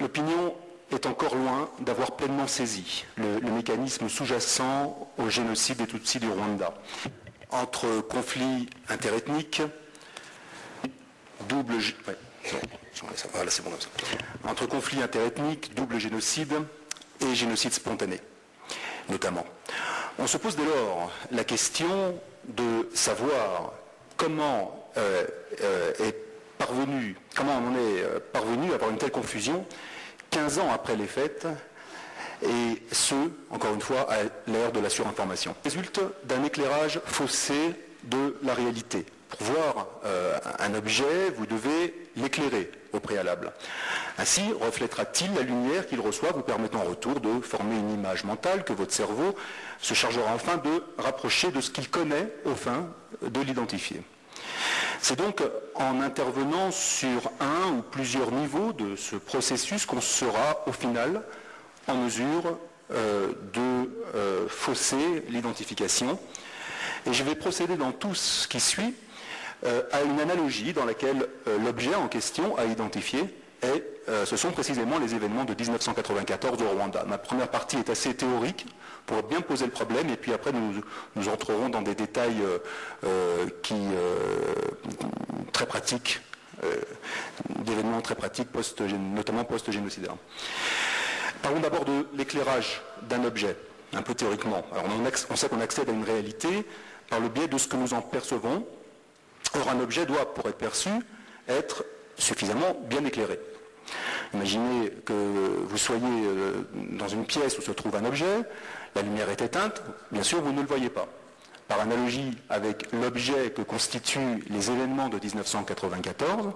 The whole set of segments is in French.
l'opinion est encore loin d'avoir pleinement saisi le mécanisme sous-jacent au génocide des Tutsis du Rwanda. Entre conflits interethniques, entre conflits interethniques, double génocide et génocide spontané, notamment. On se pose dès lors la question de savoir comment on en est parvenu à avoir une telle confusion 15 ans après les faits, et ce, encore une fois, à l'ère de la surinformation. Résulte d'un éclairage faussé de la réalité. Pour voir un objet, vous devez l'éclairer au préalable. Ainsi, reflètera-t-il la lumière qu'il reçoit, vous permettant en retour de former une image mentale que votre cerveau se chargera enfin de rapprocher de ce qu'il connaît, au fin de l'identifier. C'est donc en intervenant sur un ou plusieurs niveaux de ce processus qu'on sera au final en mesure de fausser l'identification. Et je vais procéder dans tout ce qui suit à une analogie dans laquelle l'objet en question à identifier ce sont précisément les événements de 1994 au Rwanda. Ma première partie est assez théorique pour bien poser le problème, et puis après nous entrerons dans des détails très pratiques, d'événements très pratiques, notamment post-génocidaires. Parlons d'abord de l'éclairage d'un objet, un peu théoriquement. Alors on sait qu'on accède à une réalité par le biais de ce que nous en percevons. Or, un objet doit, pour être perçu, être suffisamment bien éclairé. Imaginez que vous soyez dans une pièce où se trouve un objet, la lumière est éteinte, bien sûr vous ne le voyez pas. Par analogie avec l'objet que constituent les événements de 1994,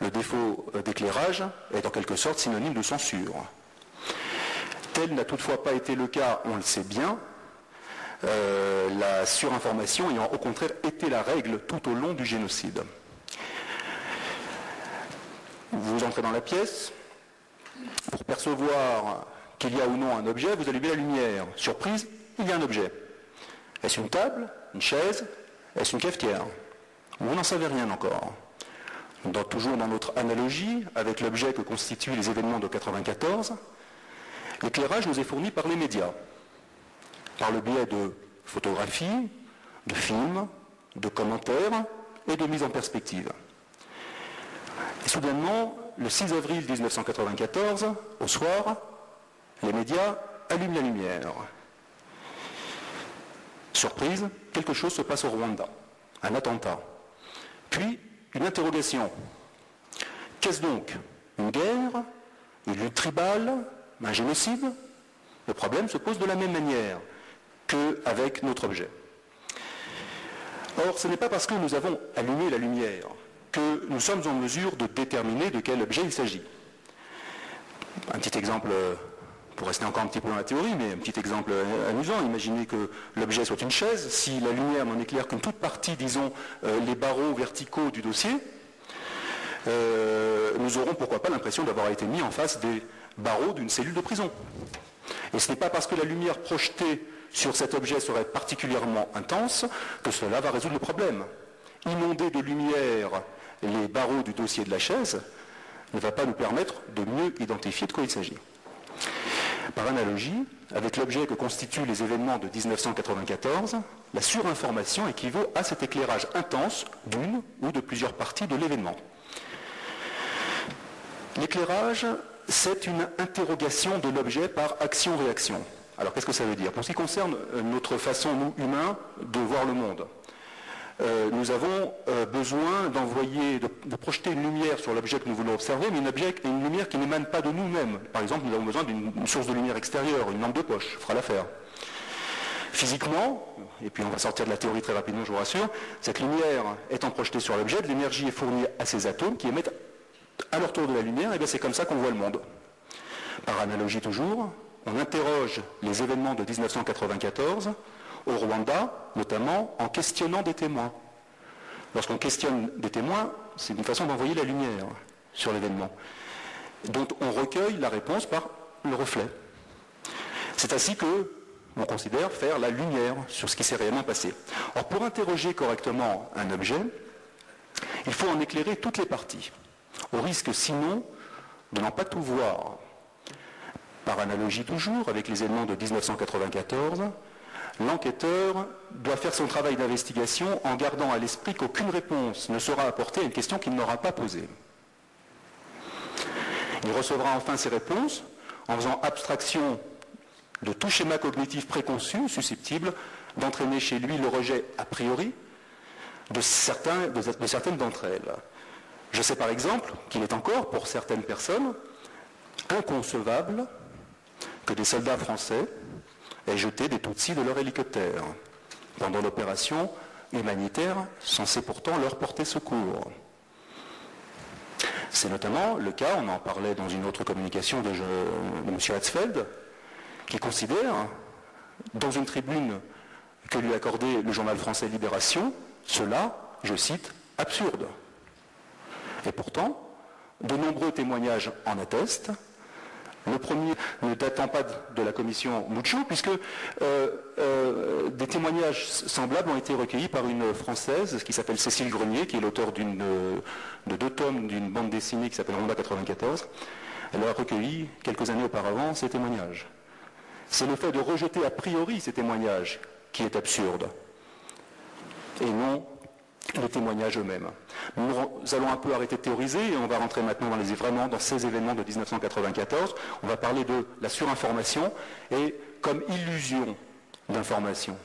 le défaut d'éclairage est en quelque sorte synonyme de censure. Tel n'a toutefois pas été le cas, on le sait bien, la surinformation ayant au contraire été la règle tout au long du génocide. Vous entrez dans la pièce, pour percevoir qu'il y a ou non un objet, vous allumez la lumière. Surprise, il y a un objet. Est-ce une table, une chaise, est-ce une cafetière? Vous n'en savez rien encore. Toujours dans notre analogie, avec l'objet que constituent les événements de 1994, l'éclairage nous est fourni par les médias, par le biais de photographies, de films, de commentaires et de mise en perspective. Et soudainement, le 6 avril 1994, au soir, les médias allument la lumière. Surprise, quelque chose se passe au Rwanda, un attentat. Puis, une interrogation. Qu'est-ce donc? Une guerre? Une lutte tribale? Un génocide? Le problème se pose de la même manière qu'avec notre objet. Or, ce n'est pas parce que nous avons allumé la lumière que nous sommes en mesure de déterminer de quel objet il s'agit. Un petit exemple, pour rester encore un petit peu dans la théorie, mais un petit exemple amusant, imaginez que l'objet soit une chaise, si la lumière n'en éclaire qu'une toute partie, disons, les barreaux verticaux du dossier, nous aurons pourquoi pas l'impression d'avoir été mis en face des barreaux d'une cellule de prison. Et ce n'est pas parce que la lumière projetée sur cet objet serait particulièrement intense que cela va résoudre le problème. Inonder de lumière les barreaux du dossier de la chaise ne va pas nous permettre de mieux identifier de quoi il s'agit. Par analogie, avec l'objet que constituent les événements de 1994, la surinformation équivaut à cet éclairage intense d'une ou de plusieurs parties de l'événement. L'éclairage, c'est une interrogation de l'objet par action-réaction. Alors qu'est-ce que ça veut dire? Pour ce qui concerne notre façon, nous, humains, de voir le monde, nous avons besoin de projeter une lumière sur l'objet que nous voulons observer, mais une lumière qui n'émane pas de nous-mêmes. Par exemple, nous avons besoin d'une source de lumière extérieure, une lampe de poche, fera l'affaire. Physiquement, et puis on va sortir de la théorie très rapidement, je vous rassure, cette lumière étant projetée sur l'objet, de l'énergie est fournie à ces atomes qui émettent à leur tour de la lumière, et bien c'est comme ça qu'on voit le monde. Par analogie toujours, on interroge les événements de 1994 au Rwanda, notamment en questionnant des témoins. Lorsqu'on questionne des témoins, c'est une façon d'envoyer la lumière sur l'événement, dont on recueille la réponse par le reflet. C'est ainsi que on considère faire la lumière sur ce qui s'est réellement passé. Or, pour interroger correctement un objet, il faut en éclairer toutes les parties, au risque sinon de n'en pas tout voir. Par analogie toujours avec les éléments de 1994, l'enquêteur doit faire son travail d'investigation en gardant à l'esprit qu'aucune réponse ne sera apportée à une question qu'il n'aura pas posée. Il recevra enfin ses réponses en faisant abstraction de tout schéma cognitif préconçu susceptible d'entraîner chez lui le rejet a priori de certaines d'entre elles. Je sais par exemple qu'il est encore, pour certaines personnes, inconcevable que des soldats français aient jeté des Tutsis de leur hélicoptère pendant l'opération humanitaire censée pourtant leur porter secours. C'est notamment le cas, on en parlait dans une autre communication de M. Hatzfeld, qui considère, dans une tribune que lui accordait le journal français Libération, cela, je cite, absurde. Et pourtant, de nombreux témoignages en attestent. Le premier ne datant pas de la commission Mouchou, puisque des témoignages semblables ont été recueillis par une Française qui s'appelle Cécile Grenier, qui est l'auteur de 2 tomes d'une bande dessinée qui s'appelle Ronda 94. Elle a recueilli quelques années auparavant ces témoignages. C'est le fait de rejeter a priori ces témoignages qui est absurde, et non les témoignages eux-mêmes. Nous allons un peu arrêter de théoriser et on va rentrer maintenant dans ces événements de 1994. On va parler de la surinformation et comme illusion d'information.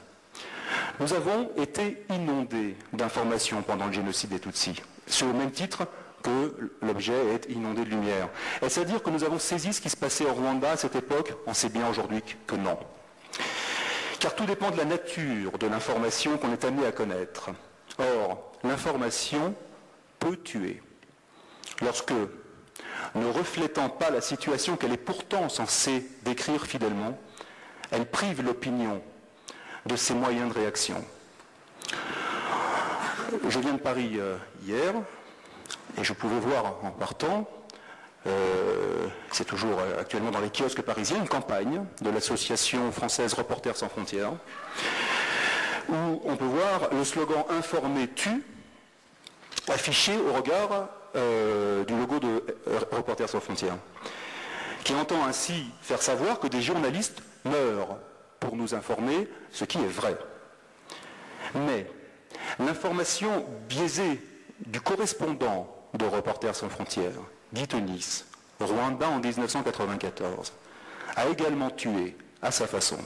Nous avons été inondés d'informations pendant le génocide des Tutsis, sur le même titre que l'objet est inondé de lumière. Est-ce à dire que nous avons saisi ce qui se passait au Rwanda à cette époque? On sait bien aujourd'hui que non. Car tout dépend de la nature de l'information qu'on est amené à connaître. Or, l'information peut tuer. Lorsque, ne reflétant pas la situation qu'elle est pourtant censée décrire fidèlement, elle prive l'opinion de ses moyens de réaction. Je viens de Paris hier, et je pouvais voir en partant, c'est toujours actuellement dans les kiosques parisiens, une campagne de l'association française Reporters sans frontières, où on peut voir le slogan « Informer tue » affiché au regard du logo de Reporters sans frontières, qui entend ainsi faire savoir que des journalistes meurent pour nous informer, ce qui est vrai. Mais l'information biaisée du correspondant de Reporters sans frontières, Guy Tenis, Rwanda en 1994, a également tué à sa façon.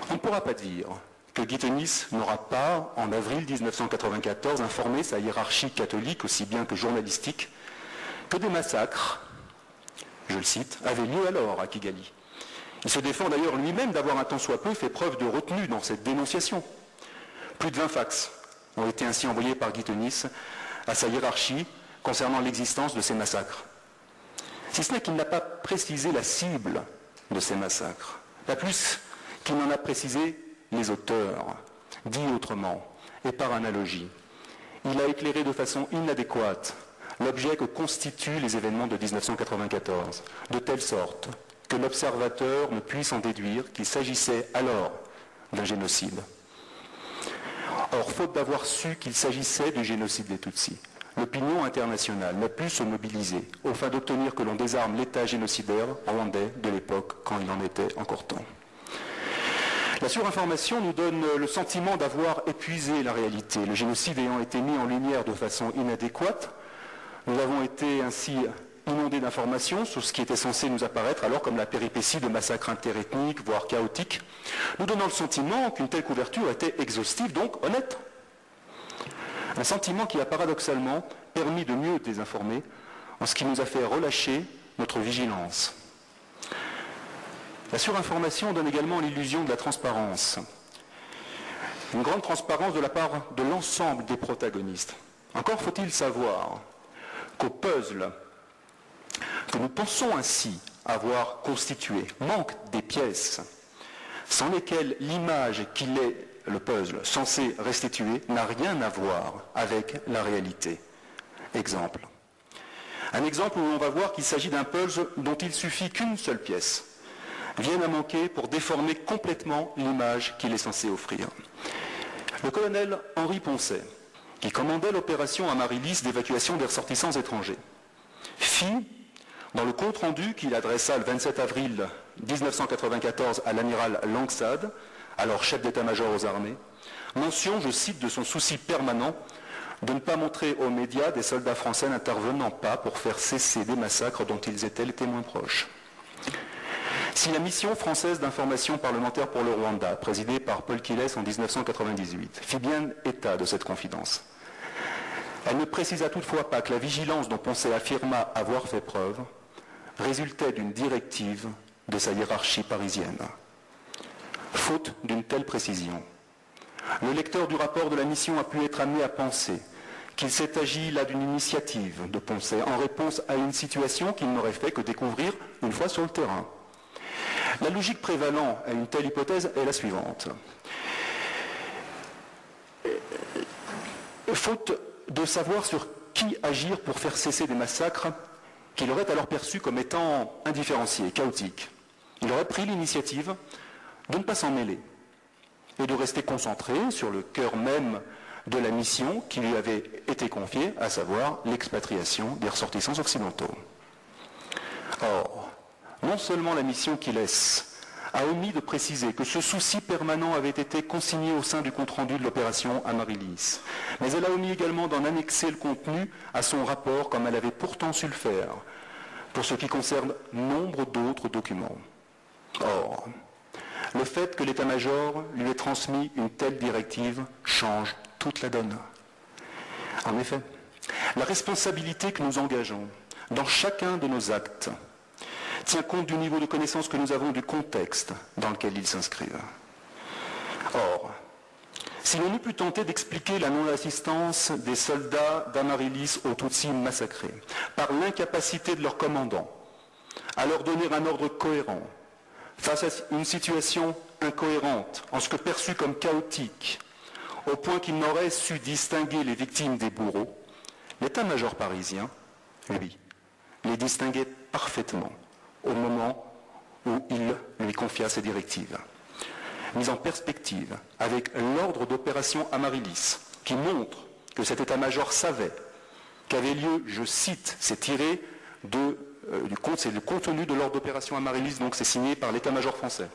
On ne pourra pas dire que Guy Tenis n'aura pas, en avril 1994, informé sa hiérarchie catholique, aussi bien que journalistique, que des massacres, je le cite, avaient lieu alors à Kigali. Il se défend d'ailleurs lui-même d'avoir un tant soit peu fait preuve de retenue dans cette dénonciation. Plus de 20 fax ont été ainsi envoyés par Guy Tenis à sa hiérarchie concernant l'existence de ces massacres. Si ce n'est qu'il n'a pas précisé la cible de ces massacres, pas plus qu'il n'en a précisé les auteurs. Dit autrement, et par analogie, il a éclairé de façon inadéquate l'objet que constituent les événements de 1994, de telle sorte que l'observateur ne puisse en déduire qu'il s'agissait alors d'un génocide. Or, faute d'avoir su qu'il s'agissait du génocide des Tutsis, l'opinion internationale n'a pu se mobiliser au fin d'obtenir que l'on désarme l'État génocidaire rwandais de l'époque quand il en était encore temps. La surinformation nous donne le sentiment d'avoir épuisé la réalité. Le génocide ayant été mis en lumière de façon inadéquate, nous avons été ainsi inondés d'informations sur ce qui était censé nous apparaître alors comme la péripétie de massacres interethniques, voire chaotiques, nous donnant le sentiment qu'une telle couverture était exhaustive, donc honnête. Un sentiment qui a paradoxalement permis de mieux désinformer, en ce qui nous a fait relâcher notre vigilance. La surinformation donne également l'illusion de la transparence. Une grande transparence de la part de l'ensemble des protagonistes. Encore faut-il savoir qu'au puzzle que nous pensons ainsi avoir constitué manque des pièces sans lesquelles l'image qu'il est, le puzzle, censé restituer n'a rien à voir avec la réalité. Exemple. Un exemple où on va voir qu'il s'agit d'un puzzle dont il suffit qu'une seule pièce vienne à manquer pour déformer complètement l'image qu'il est censé offrir. Le colonel Henri Poncet, qui commandait l'opération Amaryllis d'évacuation des ressortissants étrangers, fit, Dans le compte-rendu qu'il adressa le 27 avril 1994 à l'amiral Langsade, alors chef d'état-major aux armées, mention, je cite, de son souci permanent de ne pas montrer aux médias des soldats français n'intervenant pas pour faire cesser des massacres dont ils étaient les témoins proches. Si la mission française d'information parlementaire pour le Rwanda, présidée par Paul Kiles en 1998, fit bien état de cette confidence, elle ne précisa toutefois pas que la vigilance dont Poncet affirma avoir fait preuve résultait d'une directive de sa hiérarchie parisienne. Faute d'une telle précision, le lecteur du rapport de la mission a pu être amené à penser qu'il s'est agi là d'une initiative de Poncet en réponse à une situation qu'il n'aurait fait que découvrir une fois sur le terrain. La logique prévalant à une telle hypothèse est la suivante. Faute de savoir sur qui agir pour faire cesser des massacres qu'il aurait alors perçus comme étant indifférenciés, chaotiques, il aurait pris l'initiative de ne pas s'en mêler et de rester concentré sur le cœur même de la mission qui lui avait été confiée, à savoir l'expatriation des ressortissants occidentaux. Or, non seulement la mission qui laisse a omis de préciser que ce souci permanent avait été consigné au sein du compte-rendu de l'opération Amaryllis, mais elle a omis également d'en annexer le contenu à son rapport comme elle avait pourtant su le faire, pour ce qui concerne nombre d'autres documents. Or, le fait que l'état-major lui ait transmis une telle directive change toute la donne. En effet, la responsabilité que nous engageons dans chacun de nos actes tient compte du niveau de connaissance que nous avons du contexte dans lequel ils s'inscrivent. Or, si l'on eût pu tenter d'expliquer la non-assistance des soldats d'Amaryllis aux Tutsis massacrés par l'incapacité de leur commandant à leur donner un ordre cohérent face à une situation incohérente, en ce que perçue comme chaotique, au point qu'il n'aurait su distinguer les victimes des bourreaux, l'état-major parisien, lui, les distinguait parfaitement au moment où il lui confia ses directives. Mise en perspective avec l'ordre d'opération Amaryllis, qui montre que cet état-major savait qu'avait lieu, je cite, c'est tiré c'est le contenu de l'ordre d'opération Amaryllis, donc c'est signé par l'état-major français,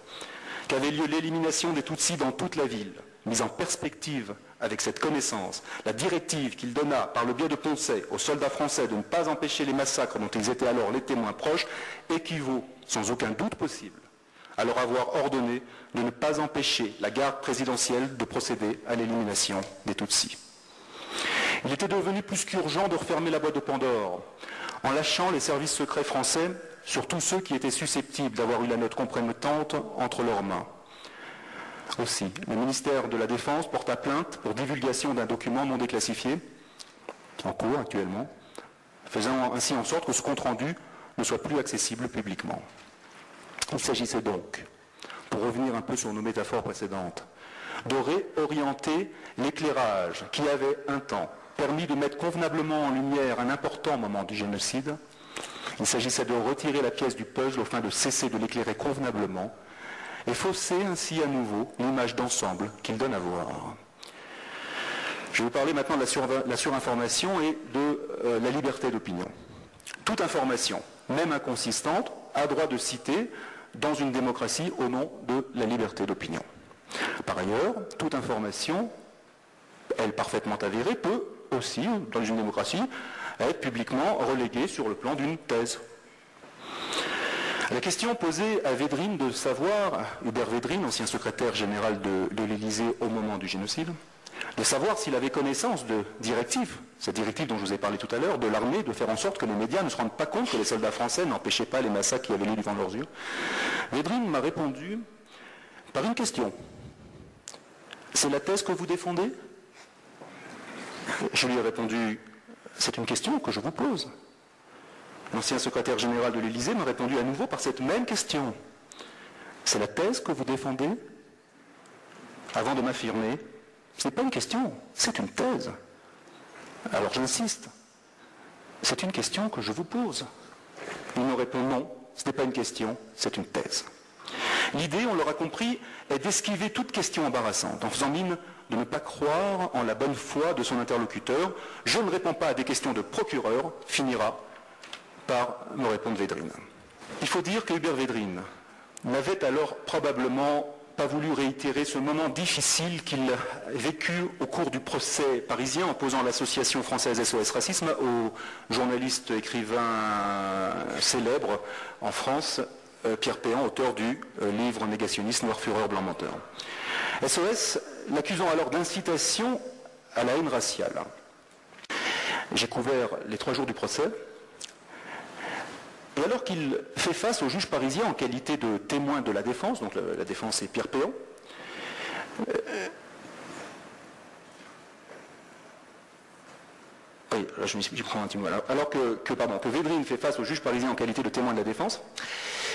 qu'avait lieu l'élimination des Tutsis dans toute la ville. Mise en perspective avec cette connaissance, la directive qu'il donna par le biais de Poncet aux soldats français de ne pas empêcher les massacres dont ils étaient alors les témoins proches équivaut, sans aucun doute possible, à leur avoir ordonné de ne pas empêcher la garde présidentielle de procéder à l'élimination des Tutsis. Il était devenu plus qu'urgent de refermer la boîte de Pandore en lâchant les services secrets français sur tous ceux qui étaient susceptibles d'avoir eu la note compromettante entre leurs mains. Aussi, le ministère de la Défense porta plainte pour divulgation d'un document non déclassifié, en cours actuellement, faisant ainsi en sorte que ce compte-rendu ne soit plus accessible publiquement. Il s'agissait donc, pour revenir un peu sur nos métaphores précédentes, de réorienter l'éclairage qui avait un temps permis de mettre convenablement en lumière un important moment du génocide. Il s'agissait de retirer la pièce du puzzle afin de cesser de l'éclairer convenablement et fausser ainsi à nouveau l'image d'ensemble qu'il donne à voir. Je vais vous parler maintenant de la surinformation et de la liberté d'opinion. Toute information, même inconsistante, a droit de citer dans une démocratie au nom de la liberté d'opinion. Par ailleurs, toute information, elle parfaitement avérée, peut aussi, dans une démocratie, être publiquement reléguée sur le plan d'une thèse. La question posée à Védrine de savoir, Hubert Védrine, ancien secrétaire général de l'Élysée au moment du génocide, de savoir s'il avait connaissance de directives, cette directive dont je vous ai parlé tout à l'heure, de l'armée, de faire en sorte que les médias ne se rendent pas compte que les soldats français n'empêchaient pas les massacres qui avaient lieu devant leurs yeux. Védrine m'a répondu par une question. C'est la thèse que vous défendez? Je lui ai répondu, c'est une question que je vous pose. L'ancien secrétaire général de l'Élysée m'a répondu à nouveau par cette même question. C'est la thèse que vous défendez? Avant de m'affirmer, ce n'est pas une question, c'est une thèse. Alors j'insiste, c'est une question que je vous pose. Il me répond non, ce n'est pas une question, c'est une thèse. L'idée, on l'aura compris, est d'esquiver toute question embarrassante, en faisant mine de ne pas croire en la bonne foi de son interlocuteur. Je ne réponds pas à des questions de procureur, finira par me répondre Védrine. Il faut dire que Hubert Védrine n'avait alors probablement pas voulu réitérer ce moment difficile qu'il a vécu au cours du procès parisien, opposant l'association française SOS Racisme au journaliste écrivain célèbre en France, Pierre Péan, auteur du livre négationniste Noir Fureur, Blanc Menteur. SOS l'accusant alors d'incitation à la haine raciale. J'ai couvert les 3 jours du procès. Et alors qu'il fait face au juge parisien en qualité de témoin de la défense, donc la défense est Pierre Péan, oui, là j'y prends un petit mot. Alors que Védrine fait face au juge parisien en qualité de témoin de la défense,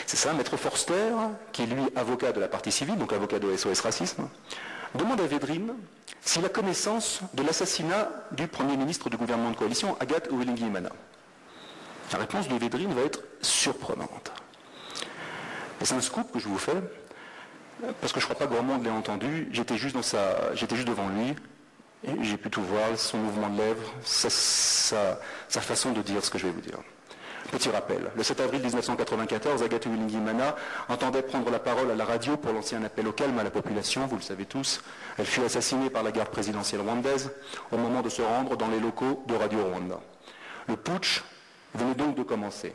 c'est ça, Maître Forster, qui est lui avocat de la partie civile, donc avocat de SOS Racisme, demande à Védrine s'il a connaissance de l'assassinat du Premier ministre du gouvernement de coalition, Agathe Uwilingiyimana. La réponse de Védrine va être surprenante. Et c'est un scoop que je vous fais, parce que je ne crois pas que grand monde l'ait entendu. J'étais juste devant lui, et j'ai pu tout voir, son mouvement de lèvres, sa façon de dire ce que je vais vous dire. Petit rappel, le 7 avril 1994, Agathe Uwilingiyimana entendait prendre la parole à la radio pour lancer un appel au calme à la population, vous le savez tous. Elle fut assassinée par la garde présidentielle rwandaise au moment de se rendre dans les locaux de Radio Rwanda. Le putsch venait donc de commencer.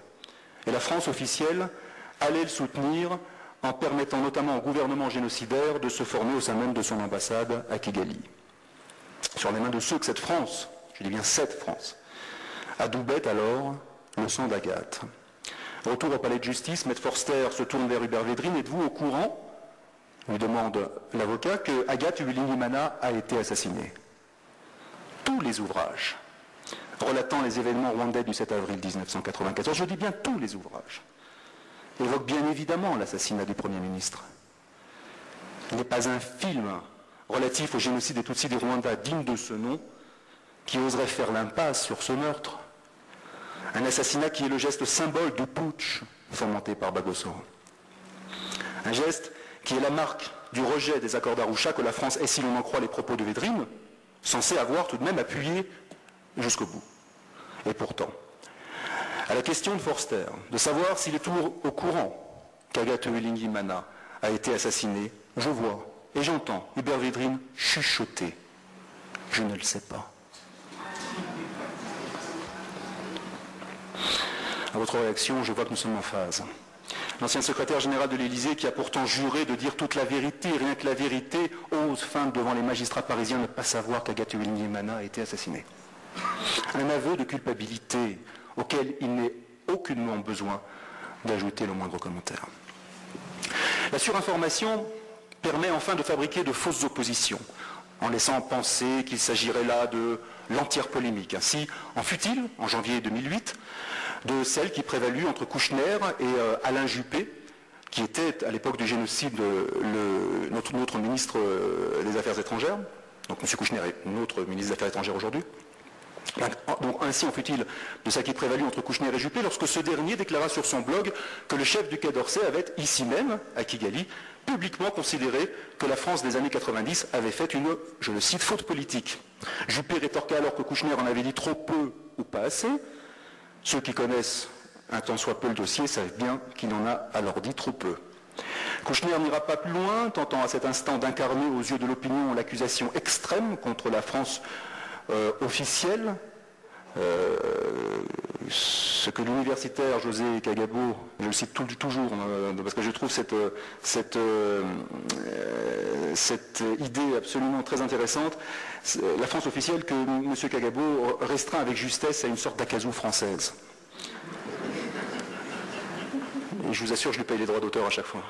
Et la France officielle allait le soutenir en permettant notamment au gouvernement génocidaire de se former au sein même de son ambassade à Kigali. Sur les mains de ceux que cette France, je dis bien cette France, adoubait alors le sang d'Agathe. Retour au palais de justice, Maître Forster se tourne vers Hubert Védrine. Êtes-vous au courant, lui demande l'avocat, que Agathe Uwilingiyimana a été assassinée? Tous les ouvrages relatant les événements rwandais du 7 avril 1994, je dis bien tous les ouvrages, évoquent bien évidemment l'assassinat du Premier ministre. Il n'est pas un film relatif au génocide des Tutsis du Rwanda digne de ce nom qui oserait faire l'impasse sur ce meurtre. Un assassinat qui est le geste symbole du putsch fomenté par Bagosora. Un geste qui est la marque du rejet des accords d'Arusha que la France est, si l'on en croit les propos de Védrine, censée avoir tout de même appuyé jusqu'au bout. Et pourtant, à la question de Forster, de savoir s'il est toujours au courant qu'Agathe Uwilingiyimana a été assassinée, je vois et j'entends Hubert Védrine chuchoter. Je ne le sais pas. À votre réaction, je vois que nous sommes en phase. L'ancien secrétaire général de l'Élysée, qui a pourtant juré de dire toute la vérité, rien que la vérité, ose feindre devant les magistrats parisiens ne pas savoir qu'Agathe Uwilingiyimana a été assassinée. Un aveu de culpabilité auquel il n'est aucunement besoin d'ajouter le moindre commentaire. La surinformation permet enfin de fabriquer de fausses oppositions, en laissant penser qu'il s'agirait là de l'entière polémique. Ainsi, en fut-il, en janvier 2008, de celle qui prévalut entre Kouchner et Alain Juppé, qui était à l'époque du génocide notre ministre des Affaires étrangères. Donc M. Kouchner est notre ministre des Affaires étrangères aujourd'hui. Donc ainsi en fut-il de celle qui prévalut entre Kouchner et Juppé lorsque ce dernier déclara sur son blog que le chef du Quai d'Orsay avait, ici même, à Kigali, publiquement considéré que la France des années 90 avait fait une, je le cite, faute politique. Juppé rétorqua alors que Kouchner en avait dit trop peu ou pas assez. Ceux qui connaissent un tant soit peu le dossier savent bien qu'il en a alors dit trop peu. Kouchner n'ira pas plus loin, tentant à cet instant d'incarner aux yeux de l'opinion l'accusation extrême contre la France officielle, ce que l'universitaire José Kagabo, je le cite toujours, parce que je trouve cette idée absolument très intéressante, la France officielle que M. Kagabo restreint avec justesse à une sorte d'acazou française. Et je vous assure, je lui paye les droits d'auteur à chaque fois.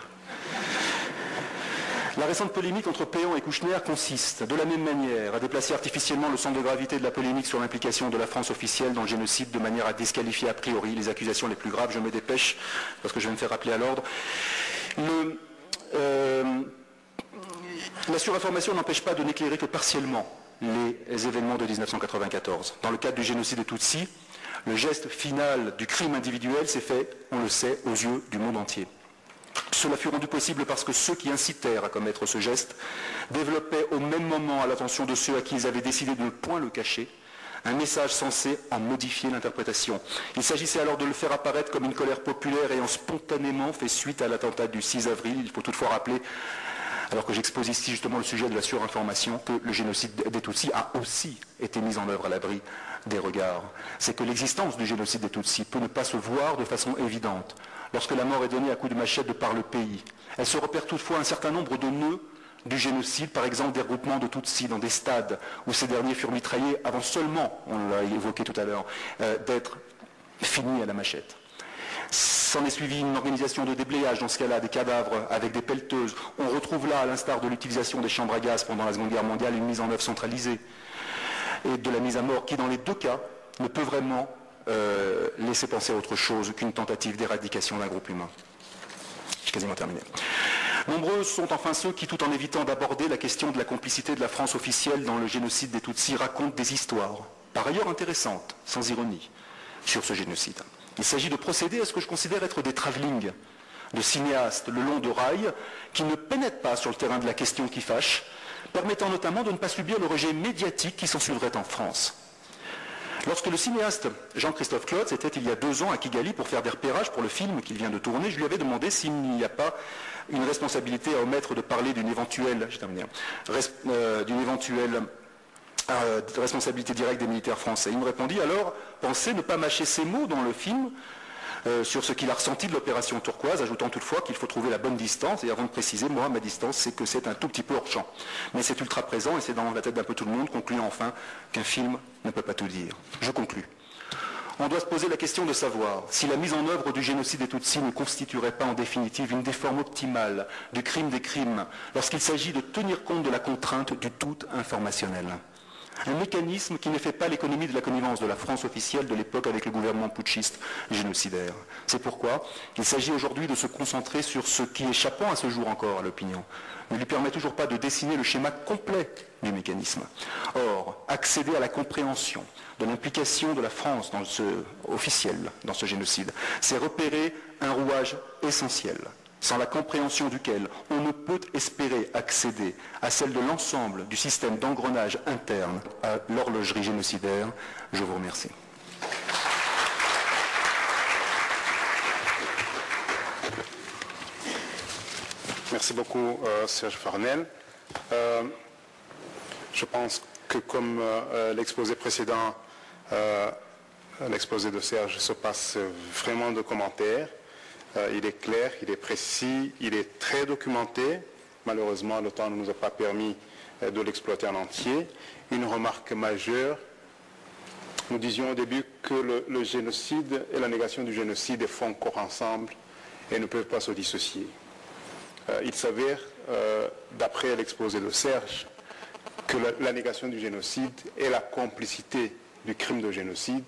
La récente polémique entre Péan et Kouchner consiste, de la même manière, à déplacer artificiellement le centre de gravité de la polémique sur l'implication de la France officielle dans le génocide de manière à disqualifier a priori les accusations les plus graves. Je me dépêche parce que je vais me faire rappeler à l'ordre. La surinformation n'empêche pas de n'éclairer que partiellement les événements de 1994. Dans le cadre du génocide des Tutsis, le geste final du crime individuel s'est fait, on le sait, aux yeux du monde entier. Cela fut rendu possible parce que ceux qui incitèrent à commettre ce geste développaient au même moment, à l'attention de ceux à qui ils avaient décidé de ne point le cacher, un message censé en modifier l'interprétation. Il s'agissait alors de le faire apparaître comme une colère populaire ayant spontanément fait suite à l'attentat du 6 avril. Il faut toutefois rappeler, alors que j'expose ici justement le sujet de la surinformation, que le génocide des Tutsis a aussi été mis en œuvre à l'abri des regards. C'est que l'existence du génocide des Tutsis peut ne pas se voir de façon évidente lorsque la mort est donnée à coups de machette de par le pays. Elle se repère toutefois un certain nombre de nœuds du génocide, par exemple des regroupements de Tutsis dans des stades où ces derniers furent mitraillés avant seulement, on l'a évoqué tout à l'heure, d'être finis à la machette. S'en est suivi une organisation de déblayage, dans ce cas-là, des cadavres avec des pelleteuses. On retrouve là, à l'instar de l'utilisation des chambres à gaz pendant la Seconde Guerre mondiale, une mise en œuvre centralisée et de la mise à mort qui, dans les deux cas, ne peut vraiment laisser penser à autre chose qu'une tentative d'éradication d'un groupe humain. J'ai quasiment terminé. Nombreux sont enfin ceux qui, tout en évitant d'aborder la question de la complicité de la France officielle dans le génocide des Tutsis, racontent des histoires, par ailleurs intéressantes, sans ironie, sur ce génocide. Il s'agit de procéder à ce que je considère être des travelling, de cinéastes le long de rails, qui ne pénètrent pas sur le terrain de la question qui fâche, permettant notamment de ne pas subir le rejet médiatique qui s'ensuivrait en France. Lorsque le cinéaste Jean-Christophe Klotz était il y a 2 ans à Kigali pour faire des repérages pour le film qu'il vient de tourner, je lui avais demandé s'il n'y a pas une responsabilité à omettre de parler d'une éventuelle responsabilité directe des militaires français. Il me répondit alors, pensez ne pas mâcher ses mots dans le film sur ce qu'il a ressenti de l'opération turquoise, ajoutant toutefois qu'il faut trouver la bonne distance, et avant de préciser, moi, ma distance, c'est que c'est un tout petit peu hors champ. Mais c'est ultra présent, et c'est dans la tête d'un peu tout le monde, concluant enfin qu'un film ne peut pas tout dire. Je conclus. On doit se poser la question de savoir si la mise en œuvre du génocide des Tutsis ne constituerait pas en définitive une des formes optimales du crime des crimes, lorsqu'il s'agit de tenir compte de la contrainte du tout informationnel. Un mécanisme qui ne fait pas l'économie de la connivence de la France officielle de l'époque avec le gouvernement putschiste génocidaire. C'est pourquoi il s'agit aujourd'hui de se concentrer sur ce qui, échappant à ce jour encore à l'opinion, ne lui permet toujours pas de dessiner le schéma complet du mécanisme. Or, accéder à la compréhension de l'implication de la France officielle dans ce génocide, c'est repérer un rouage essentiel, sans la compréhension duquel on ne peut espérer accéder à celle de l'ensemble du système d'engrenage interne à l'horlogerie génocidaire. Je vous remercie. Merci beaucoup, Serge Farnel. Je pense que comme l'exposé précédent, l'exposé de Serge se passe vraiment de commentaires. Il est clair, il est précis, il est très documenté. Malheureusement, le temps ne nous a pas permis de l'exploiter en entier. Une remarque majeure, nous disions au début que le génocide et la négation du génocide font corps ensemble et ne peuvent pas se dissocier. Il s'avère, d'après l'exposé de Serge, que la négation du génocide et la complicité du crime de génocide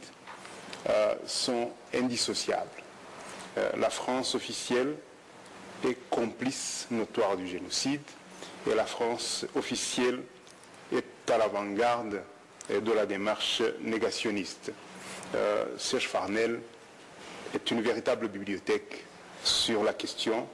sont indissociables. La France officielle est complice notoire du génocide et la France officielle est à l'avant-garde de la démarche négationniste. Serge Farnel est une véritable bibliothèque sur la question